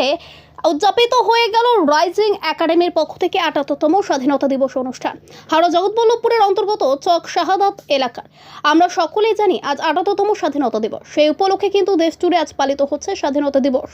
স্কুলে উদযাপিত হয়ে গেল রাইজিং একাডেমির পক্ষ থেকে ৭৮তম স্বাধীনতা দিবস অনুষ্ঠান। হাওড়া জগৎবল্লভপুরের অন্তর্গত চক শাহাদাত এলাকার। আমরা সকলেই জানি আজ ৭৮তম স্বাধীনতা দিবস। সেই উপলক্ষে কিন্তু দেশ জুড়ে আজ পালিত হচ্ছে স্বাধীনতা দিবস।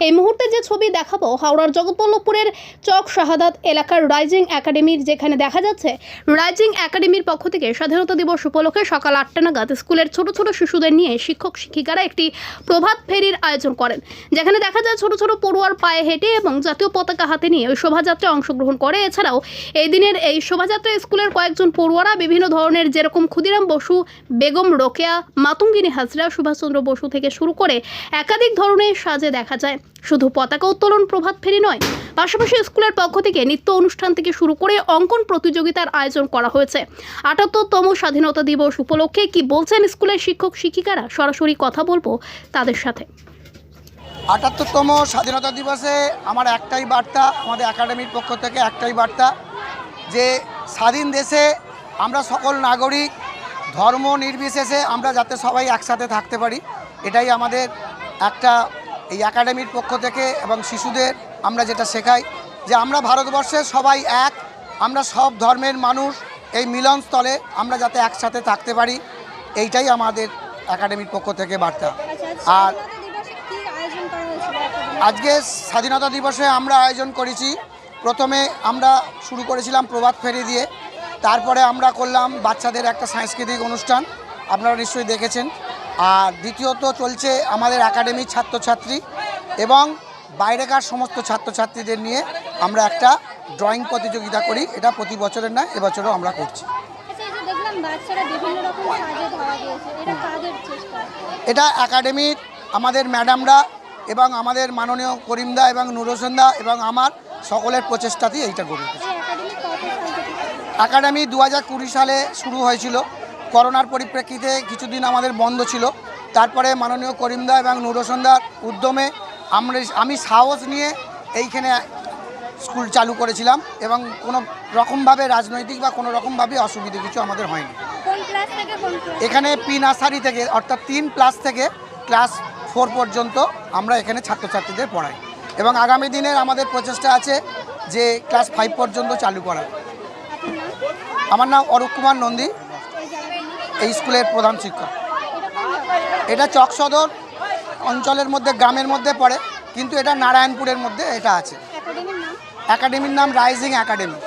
এই মুহূর্তে যে ছবি দেখাবো হাওড়ার জগৎবল্লভপুরের চক শাহাদাত এলাকার রাইজিং একাডেমির, যেখানে দেখা যাচ্ছে রাইজিং একাডেমির পক্ষ থেকে স্বাধীনতা দিবস উপলক্ষে সকাল ৮টা নাগাদ স্কুলের ছোট ছোট শিশুদের নিয়ে শিক্ষক শিক্ষিকারা একটি প্রভাত ফেরির আয়োজন করেন, যেখানে দেখা যায় ছোট ছোট পড়ুয়ার পায়ে হেঁটে এবং জাতীয় পতাকা হাতে নিয়ে ওই শোভাযাত্রায় অংশগ্রহণ করে। এছাড়াও এই দিনের এই শোভাযাত্রায় স্কুলের কয়েকজন পড়ুয়ারা বিভিন্ন ধরনের, যেরকম ক্ষুদিরাম বসু, বেগম রোকেয়া, মাতঙ্গিনী হাজরা, সুভাষচন্দ্র বসু থেকে শুরু করে একাধিক ধরনের সাজে দেখা যায়। শুধু পতাকা উত্তোলন, প্রভাত ফেরি নয়, পাশাপাশি স্কুলের পক্ষ থেকে নৃত্য অনুষ্ঠান থেকে শুরু করে অঙ্কন প্রতিযোগিতার আয়োজন করা হয়েছে। ৭৮তম স্বাধীনতা দিবস উপলক্ষে কি বলছেন স্কুলের শিক্ষক শিক্ষিকারা, সরাসরি কথা বলবো তাদের সাথে। ৭৮তম স্বাধীনতা দিবসে আমার একটাই বার্তা, আমাদের একাডেমির পক্ষ থেকে একটাই বার্তা, যে স্বাধীন দেশে আমরা সকল নাগরিক ধর্ম নির্বিশেষে আমরা যাতে সবাই একসাথে থাকতে পারি, এটাই আমাদের একটা এই একাডেমির পক্ষ থেকে। এবং শিশুদের আমরা যেটা শেখাই যে আমরা ভারতবর্ষের সবাই এক, আমরা সব ধর্মের মানুষ, এই মিলনস্থলে আমরা যাতে একসাথে থাকতে পারি, এইটাই আমাদের একাডেমির পক্ষ থেকে বার্তা। আর আজকে স্বাধীনতা দিবসে আমরা আয়োজন করেছি, প্রথমে আমরা শুরু করেছিলাম প্রভাত ফেরি দিয়ে, তারপরে আমরা করলাম বাচ্চাদের একটা সাংস্কৃতিক অনুষ্ঠান, আপনারা নিশ্চয়ই দেখেছেন। আর দ্বিতীয়ত চলছে আমাদের একাডেমির ছাত্রছাত্রী এবং বাইরেকার সমস্ত ছাত্রছাত্রীদের নিয়ে আমরা একটা ড্রয়িং প্রতিযোগিতা করি। এটা প্রতি বছরের নয়, এবছরও আমরা করছি। এটা একাডেমির আমাদের ম্যাডামরা এবং আমাদের মাননীয় করিমদা এবং নুর হোসেন দা এবং আমার সকলের প্রচেষ্টাতেই এইটা গড়ে উঠেছে। একাডেমি ২০২০ সালে শুরু হয়েছিল, করোনার পরিপ্রেক্ষিতে কিছুদিন আমাদের বন্ধ ছিল। তারপরে মাননীয় করিমদা এবং নুর হোসেন দার উদ্যমে আমি সাহস নিয়ে এইখানে স্কুল চালু করেছিলাম এবং কোনো রকমভাবে রাজনৈতিক বা কোনো রকমভাবে অসুবিধে কিছু আমাদের হয়নি। এখানে প্রি নার্সারি থেকে অর্থাৎ 3+ থেকে ক্লাস 4 পর্যন্ত আমরা এখানে ছাত্রছাত্রীদের পড়াই এবং আগামী দিনের আমাদের প্রচেষ্টা আছে যে ক্লাস 5 পর্যন্ত চালু করা। আমার নাম অরূপ কুমার নন্দী, এই স্কুলের প্রধান শিক্ষক। এটা চক সদর অঞ্চলের মধ্যে, গ্রামের মধ্যে পড়ে, কিন্তু এটা নারায়ণপুরের মধ্যে এটা আছে। একাডেমির নাম রাইজিং একাডেমি।